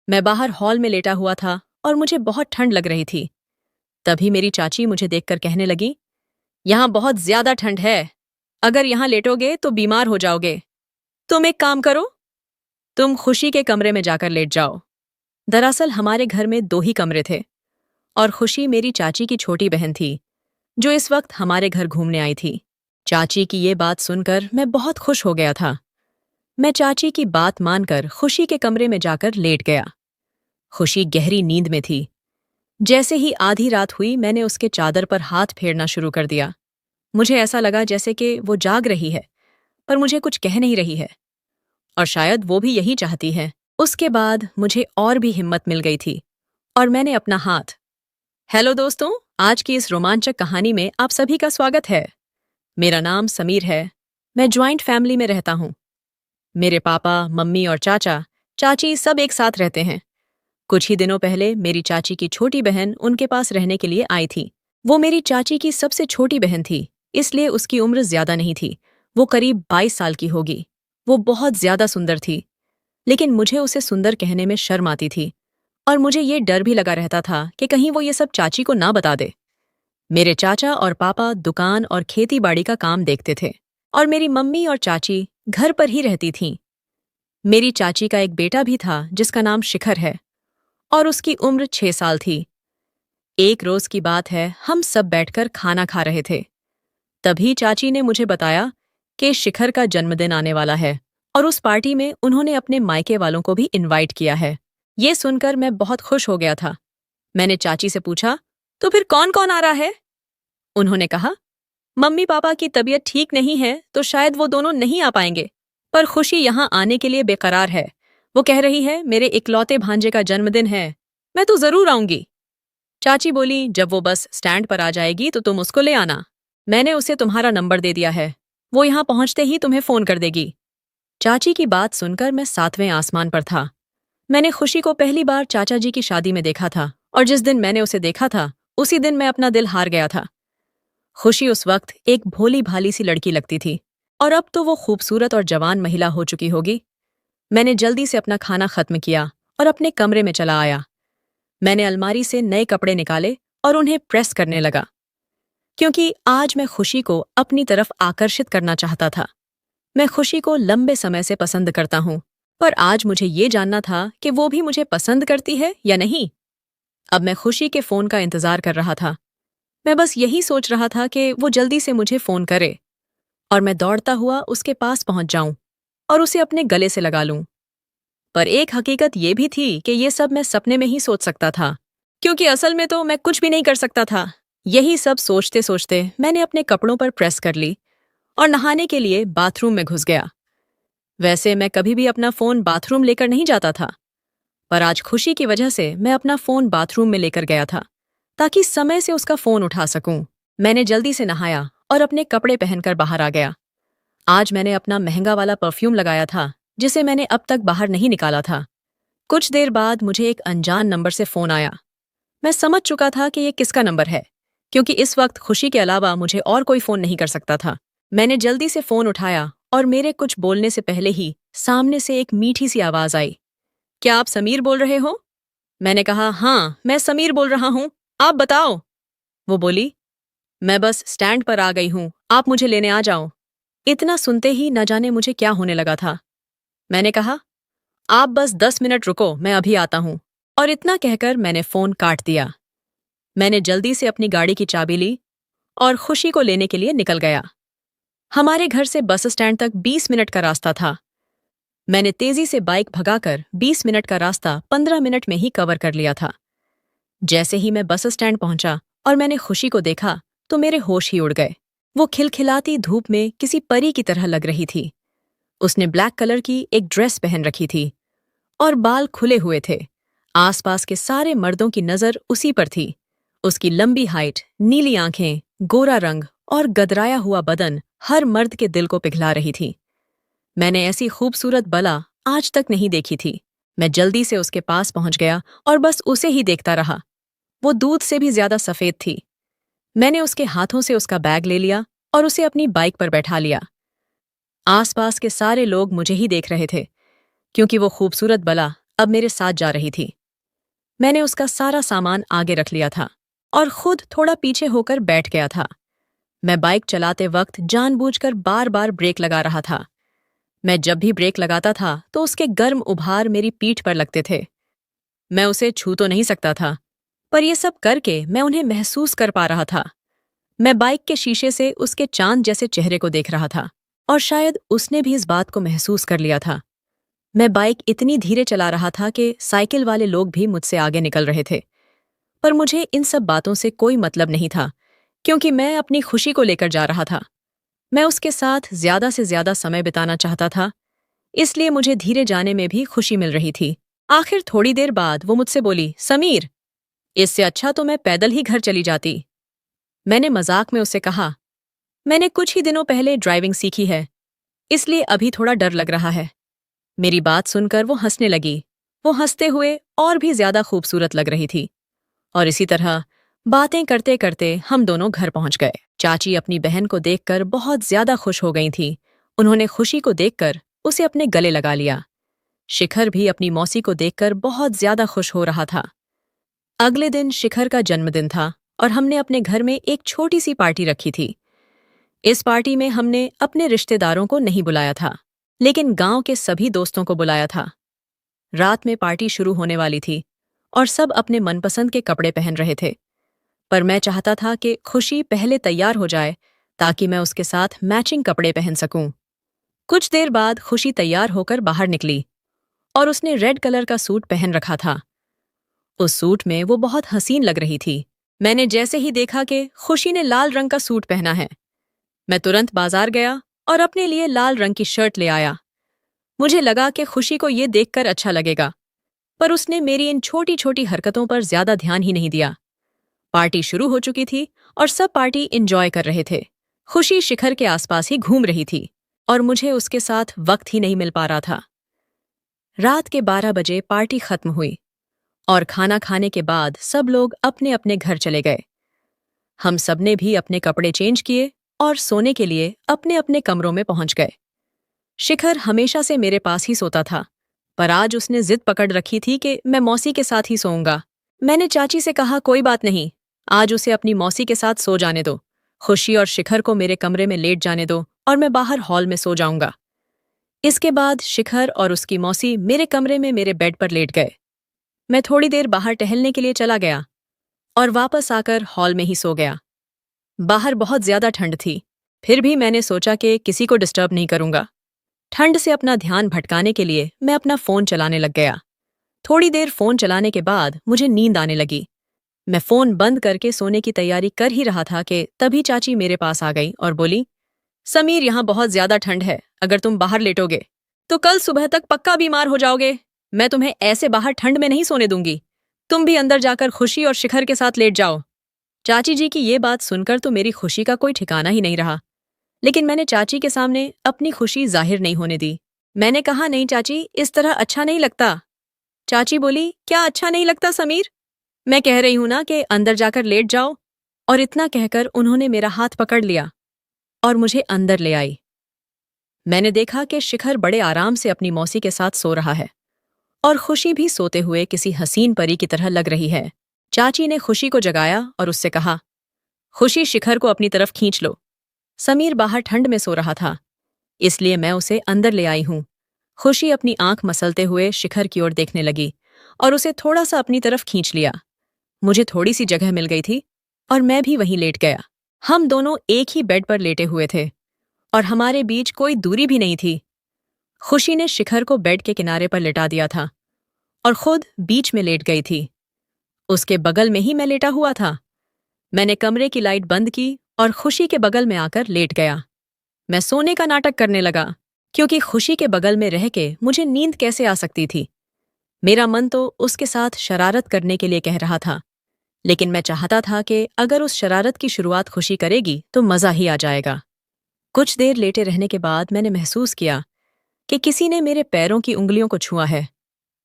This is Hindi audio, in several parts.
मैं बाहर हॉल में लेटा हुआ था और मुझे बहुत ठंड लग रही थी। तभी मेरी चाची मुझे देखकर कहने लगी, यहाँ बहुत ज्यादा ठंड है। अगर यहाँ लेटोगे तो बीमार हो जाओगे। तुम एक काम करो, तुम खुशी के कमरे में जाकर लेट जाओ। दरअसल हमारे घर में दो ही कमरे थे और खुशी मेरी चाची की छोटी बहन थी, जो इस वक्त हमारे घर घूमने आई थी। चाची की ये बात सुनकर मैं बहुत खुश हो गया था। मैं चाची की बात मानकर खुशी के कमरे में जाकर लेट गया। खुशी गहरी नींद में थी। जैसे ही आधी रात हुई, मैंने उसके चादर पर हाथ फेरना शुरू कर दिया। मुझे ऐसा लगा जैसे कि वो जाग रही है, पर मुझे कुछ कह नहीं रही है, और शायद वो भी यही चाहती है। उसके बाद मुझे और भी हिम्मत मिल गई थी और मैंने अपना हाथ। हेलो दोस्तों, आज की इस रोमांचक कहानी में आप सभी का स्वागत है। मेरा नाम समीर है। मैं ज्वाइंट फैमिली में रहता हूँ। मेरे पापा, मम्मी और चाचा चाची सब एक साथ रहते हैं। कुछ ही दिनों पहले मेरी चाची की छोटी बहन उनके पास रहने के लिए आई थी। वो मेरी चाची की सबसे छोटी बहन थी, इसलिए उसकी उम्र ज्यादा नहीं थी। वो करीब 22 साल की होगी। वो बहुत ज्यादा सुंदर थी, लेकिन मुझे उसे सुंदर कहने में शर्म आती थी और मुझे ये डर भी लगा रहता था कि कहीं वो ये सब चाची को ना बता दे। मेरे चाचा और पापा दुकान और खेती बाड़ी का काम देखते थे और मेरी मम्मी और चाची घर पर ही रहती थीं। मेरी चाची का एक बेटा भी था जिसका नाम शिखर है और उसकी उम्र 6 साल थी। एक रोज की बात है, हम सब बैठकर खाना खा रहे थे। तभी चाची ने मुझे बताया कि शिखर का जन्मदिन आने वाला है और उस पार्टी में उन्होंने अपने मायके वालों को भी इनवाइट किया है। ये सुनकर मैं बहुत खुश हो गया था। मैंने चाची से पूछा, तो फिर कौन कौन आ रहा है? उन्होंने कहा, मम्मी पापा की तबीयत ठीक नहीं है तो शायद वो दोनों नहीं आ पाएंगे, पर खुशी यहाँ आने के लिए बेकरार है। वो कह रही है मेरे इकलौते भांजे का जन्मदिन है, मैं तो जरूर आऊंगी। चाची बोली, जब वो बस स्टैंड पर आ जाएगी तो तुम उसको ले आना। मैंने उसे तुम्हारा नंबर दे दिया है, वो यहाँ पहुंचते ही तुम्हें फोन कर देगी। चाची की बात सुनकर मैं 7वें आसमान पर था। मैंने खुशी को पहली बार चाचा जी की शादी में देखा था और जिस दिन मैंने उसे देखा था उसी दिन मैं अपना दिल हार गया था। खुशी उस वक्त एक भोली भाली सी लड़की लगती थी और अब तो वो खूबसूरत और जवान महिला हो चुकी होगी। मैंने जल्दी से अपना खाना खत्म किया और अपने कमरे में चला आया। मैंने अलमारी से नए कपड़े निकाले और उन्हें प्रेस करने लगा, क्योंकि आज मैं खुशी को अपनी तरफ आकर्षित करना चाहता था। मैं खुशी को लंबे समय से पसंद करता हूँ, पर आज मुझे ये जानना था कि वो भी मुझे पसंद करती है या नहीं। अब मैं खुशी के फोन का इंतजार कर रहा था। मैं बस यही सोच रहा था कि वो जल्दी से मुझे फोन करे और मैं दौड़ता हुआ उसके पास पहुंच जाऊं और उसे अपने गले से लगा लूं। पर एक हकीकत ये भी थी कि ये सब मैं सपने में ही सोच सकता था, क्योंकि असल में तो मैं कुछ भी नहीं कर सकता था। यही सब सोचते सोचते मैंने अपने कपड़ों पर प्रेस कर ली और नहाने के लिए बाथरूम में घुस गया। वैसे मैं कभी भी अपना फोन बाथरूम लेकर नहीं जाता था, पर आज खुशी की वजह से मैं अपना फोन बाथरूम में लेकर गया था ताकि समय से उसका फोन उठा सकूं। मैंने जल्दी से नहाया और अपने कपड़े पहनकर बाहर आ गया। आज मैंने अपना महंगा वाला परफ्यूम लगाया था, जिसे मैंने अब तक बाहर नहीं निकाला था। कुछ देर बाद मुझे एक अनजान नंबर से फोन आया। मैं समझ चुका था कि ये किसका नंबर है, क्योंकि इस वक्त खुशी के अलावा मुझे और कोई फोन नहीं कर सकता था। मैंने जल्दी से फोन उठाया और मेरे कुछ बोलने से पहले ही सामने से एक मीठी सी आवाज आई। क्या आप समीर बोल रहे हो? मैंने कहा, हाँ मैं समीर बोल रहा हूँ, आप बताओ। वो बोली, मैं बस स्टैंड पर आ गई हूँ, आप मुझे लेने आ जाओ। इतना सुनते ही न जाने मुझे क्या होने लगा था। मैंने कहा, आप बस 10 मिनट रुको, मैं अभी आता हूँ। और इतना कहकर मैंने फोन काट दिया। मैंने जल्दी से अपनी गाड़ी की चाबी ली और खुशी को लेने के लिए निकल गया। हमारे घर से बस स्टैंड तक 20 मिनट का रास्ता था। मैंने तेजी से बाइक भगाकर 20 मिनट का रास्ता 15 मिनट में ही कवर कर लिया था। जैसे ही मैं बस स्टैंड पहुंचा और मैंने खुशी को देखा तो मेरे होश ही उड़ गए। वो खिलखिलाती धूप में किसी परी की तरह लग रही थी। उसने ब्लैक कलर की एक ड्रेस पहन रखी थी और बाल खुले हुए थे। आसपास के सारे मर्दों की नजर उसी पर थी। उसकी लंबी हाइट, नीली आंखें, गोरा रंग और गदराया हुआ बदन हर मर्द के दिल को पिघला रही थी। मैंने ऐसी खूबसूरत बला आज तक नहीं देखी थी। मैं जल्दी से उसके पास पहुंच गया और बस उसे ही देखता रहा। वो दूध से भी ज्यादा सफेद थी। मैंने उसके हाथों से उसका बैग ले लिया और उसे अपनी बाइक पर बैठा लिया। आसपास के सारे लोग मुझे ही देख रहे थे, क्योंकि वो खूबसूरत बला अब मेरे साथ जा रही थी। मैंने उसका सारा सामान आगे रख लिया था और खुद थोड़ा पीछे होकर बैठ गया था। मैं बाइक चलाते वक्त जानबूझकर बार बार ब्रेक लगा रहा था। मैं जब भी ब्रेक लगाता था तो उसके गर्म उभार मेरी पीठ पर लगते थे। मैं उसे छू तो नहीं सकता था, पर यह सब करके मैं उन्हें महसूस कर पा रहा था। मैं बाइक के शीशे से उसके चांद जैसे चेहरे को देख रहा था और शायद उसने भी इस बात को महसूस कर लिया था। मैं बाइक इतनी धीरे चला रहा था कि साइकिल वाले लोग भी मुझसे आगे निकल रहे थे, पर मुझे इन सब बातों से कोई मतलब नहीं था, क्योंकि मैं अपनी खुशी को लेकर जा रहा था। मैं उसके साथ ज्यादा से ज्यादा समय बिताना चाहता था, इसलिए मुझे धीरे जाने में भी खुशी मिल रही थी। आखिर थोड़ी देर बाद वो मुझसे बोली, समीर, इससे अच्छा तो मैं पैदल ही घर चली जाती। मैंने मजाक में उससे कहा, मैंने कुछ ही दिनों पहले ड्राइविंग सीखी है, इसलिए अभी थोड़ा डर लग रहा है। मेरी बात सुनकर वो हंसने लगी। वो हंसते हुए और भी ज्यादा खूबसूरत लग रही थी और इसी तरह बातें करते करते हम दोनों घर पहुंच गए। चाची अपनी बहन को देखकर बहुत ज्यादा खुश हो गई थी। उन्होंने खुशी को देखकर उसे अपने गले लगा लिया। शिखर भी अपनी मौसी को देखकर बहुत ज्यादा खुश हो रहा था। अगले दिन शिखर का जन्मदिन था और हमने अपने घर में एक छोटी सी पार्टी रखी थी। इस पार्टी में हमने अपने रिश्तेदारों को नहीं बुलाया था, लेकिन गांव के सभी दोस्तों को बुलाया था। रात में पार्टी शुरू होने वाली थी और सब अपने मनपसंद के कपड़े पहन रहे थे, पर मैं चाहता था कि खुशी पहले तैयार हो जाए ताकि मैं उसके साथ मैचिंग कपड़े पहन सकूं। कुछ देर बाद खुशी तैयार होकर बाहर निकली और उसने रेड कलर का सूट पहन रखा था। उस सूट में वो बहुत हसीन लग रही थी। मैंने जैसे ही देखा कि खुशी ने लाल रंग का सूट पहना है, मैं तुरंत बाजार गया और अपने लिए लाल रंग की शर्ट ले आया। मुझे लगा कि खुशी को ये देखकर अच्छा लगेगा, पर उसने मेरी इन छोटी छोटी हरकतों पर ज्यादा ध्यान ही नहीं दिया। पार्टी शुरू हो चुकी थी और सब पार्टी एंजॉय कर रहे थे। खुशी शिखर के आसपास ही घूम रही थी और मुझे उसके साथ वक्त ही नहीं मिल पा रहा था। रात के 12 बजे पार्टी खत्म हुई और खाना खाने के बाद सब लोग अपने अपने घर चले गए। हम सबने भी अपने कपड़े चेंज किए और सोने के लिए अपने अपने कमरों में पहुंच गए। शिखर हमेशा से मेरे पास ही सोता था, पर आज उसने जिद पकड़ रखी थी कि मैं मौसी के साथ ही सोऊंगा। मैंने चाची से कहा, कोई बात नहीं, आज उसे अपनी मौसी के साथ सो जाने दो। खुशी और शिखर को मेरे कमरे में लेट जाने दो और मैं बाहर हॉल में सो जाऊंगा। इसके बाद शिखर और उसकी मौसी मेरे कमरे में मेरे बेड पर लेट गए। मैं थोड़ी देर बाहर टहलने के लिए चला गया और वापस आकर हॉल में ही सो गया। बाहर बहुत ज्यादा ठंड थी, फिर भी मैंने सोचा कि किसी को डिस्टर्ब नहीं करूंगा। ठंड से अपना ध्यान भटकाने के लिए मैं अपना फोन चलाने लग गया। थोड़ी देर फोन चलाने के बाद मुझे नींद आने लगी। मैं फोन बंद करके सोने की तैयारी कर ही रहा था कि तभी चाची मेरे पास आ गई और बोली, समीर, यहाँ बहुत ज्यादा ठंड है, अगर तुम बाहर लेटोगे तो कल सुबह तक पक्का बीमार हो जाओगे। मैं तुम्हें ऐसे बाहर ठंड में नहीं सोने दूंगी। तुम भी अंदर जाकर खुशी और शिखर के साथ लेट जाओ। चाची जी की ये बात सुनकर तो मेरी खुशी का कोई ठिकाना ही नहीं रहा, लेकिन मैंने चाची के सामने अपनी खुशी जाहिर नहीं होने दी। मैंने कहा, नहीं चाची, इस तरह अच्छा नहीं लगता। चाची बोली, क्या अच्छा नहीं लगता समीर? मैं कह रही हूं ना कि अंदर जाकर लेट जाओ। और इतना कहकर उन्होंने मेरा हाथ पकड़ लिया और मुझे अंदर ले आई। मैंने देखा कि शिखर बड़े आराम से अपनी मौसी के साथ सो रहा है और खुशी भी सोते हुए किसी हसीन परी की तरह लग रही है। चाची ने खुशी को जगाया और उससे कहा, खुशी, शिखर को अपनी तरफ खींच लो। समीर बाहर ठंड में सो रहा था, इसलिए मैं उसे अंदर ले आई हूं। खुशी अपनी आंख मसलते हुए शिखर की ओर देखने लगी और उसे थोड़ा सा अपनी तरफ खींच लिया। मुझे थोड़ी सी जगह मिल गई थी और मैं भी वहीं लेट गया। हम दोनों एक ही बेड पर लेटे हुए थे और हमारे बीच कोई दूरी भी नहीं थी। खुशी ने शिखर को बेड के किनारे पर लिटा दिया था और खुद बीच में लेट गई थी। उसके बगल में ही मैं लेटा हुआ था। मैंने कमरे की लाइट बंद की और खुशी के बगल में आकर लेट गया। मैं सोने का नाटक करने लगा, क्योंकि खुशी के बगल में रह के मुझे नींद कैसे आ सकती थी। मेरा मन तो उसके साथ शरारत करने के लिए कह रहा था, लेकिन मैं चाहता था कि अगर उस शरारत की शुरुआत खुशी करेगी तो मजा ही आ जाएगा। कुछ देर लेटे रहने के बाद मैंने महसूस किया कि किसी ने मेरे पैरों की उंगलियों को छुआ है।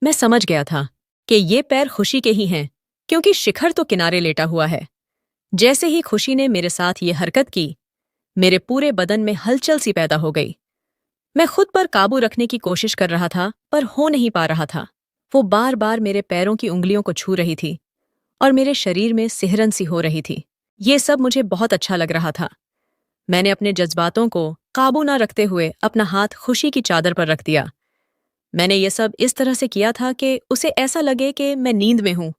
मैं समझ गया था कि ये पैर खुशी के ही हैं, क्योंकि शिखर तो किनारे लेटा हुआ है। जैसे ही खुशी ने मेरे साथ ये हरकत की, मेरे पूरे बदन में हलचल सी पैदा हो गई। मैं खुद पर काबू रखने की कोशिश कर रहा था, पर हो नहीं पा रहा था। वो बार बार मेरे पैरों की उंगलियों को छू रही थी और मेरे शरीर में सिहरन सी हो रही थी। ये सब मुझे बहुत अच्छा लग रहा था। मैंने अपने जज्बातों को काबू न रखते हुए अपना हाथ खुशी की चादर पर रख दिया। मैंने ये सब इस तरह से किया था कि उसे ऐसा लगे कि मैं नींद में हूं।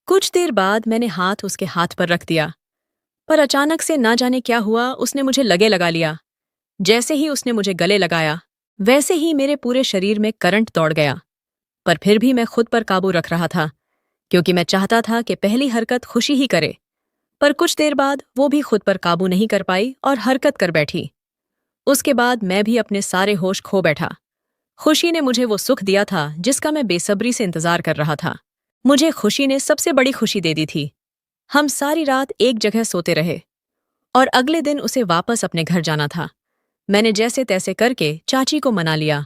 कुछ देर बाद मैंने हाथ उसके हाथ पर रख दिया, पर अचानक से ना जाने क्या हुआ, उसने मुझे गले लगा लिया। जैसे ही उसने मुझे गले लगाया, वैसे ही मेरे पूरे शरीर में करंट दौड़ गया। पर फिर भी मैं खुद पर काबू रख रहा था, क्योंकि मैं चाहता था कि पहली हरकत खुशी ही करे। पर कुछ देर बाद वो भी खुद पर काबू नहीं कर पाई और हरकत कर बैठी। उसके बाद मैं भी अपने सारे होश खो बैठा। खुशी ने मुझे वो सुख दिया था जिसका मैं बेसब्री से इंतजार कर रहा था। मुझे खुशी ने सबसे बड़ी खुशी दे दी थी। हम सारी रात एक जगह सोते रहे और अगले दिन उसे वापस अपने घर जाना था। मैंने जैसे तैसे करके चाची को मना लिया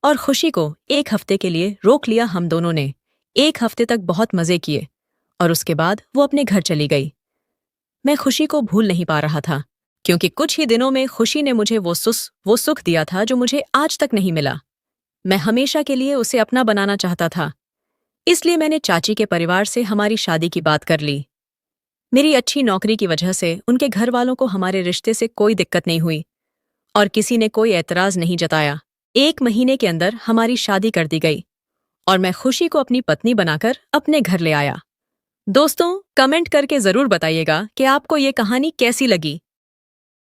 और खुशी को 1 हफ्ते के लिए रोक लिया। हम दोनों ने 1 हफ्ते तक बहुत मजे किए और उसके बाद वो अपने घर चली गई। मैं खुशी को भूल नहीं पा रहा था, क्योंकि कुछ ही दिनों में खुशी ने मुझे वो सुख दिया था जो मुझे आज तक नहीं मिला। मैं हमेशा के लिए उसे अपना बनाना चाहता था। इसलिए मैंने चाची के परिवार से हमारी शादी की बात कर ली। मेरी अच्छी नौकरी की वजह से उनके घर वालों को हमारे रिश्ते से कोई दिक्कत नहीं हुई और किसी ने कोई एतराज नहीं जताया। 1 महीने के अंदर हमारी शादी कर दी गई और मैं खुशी को अपनी पत्नी बनाकर अपने घर ले आया। दोस्तों, कमेंट करके जरूर बताइएगा कि आपको ये कहानी कैसी लगी।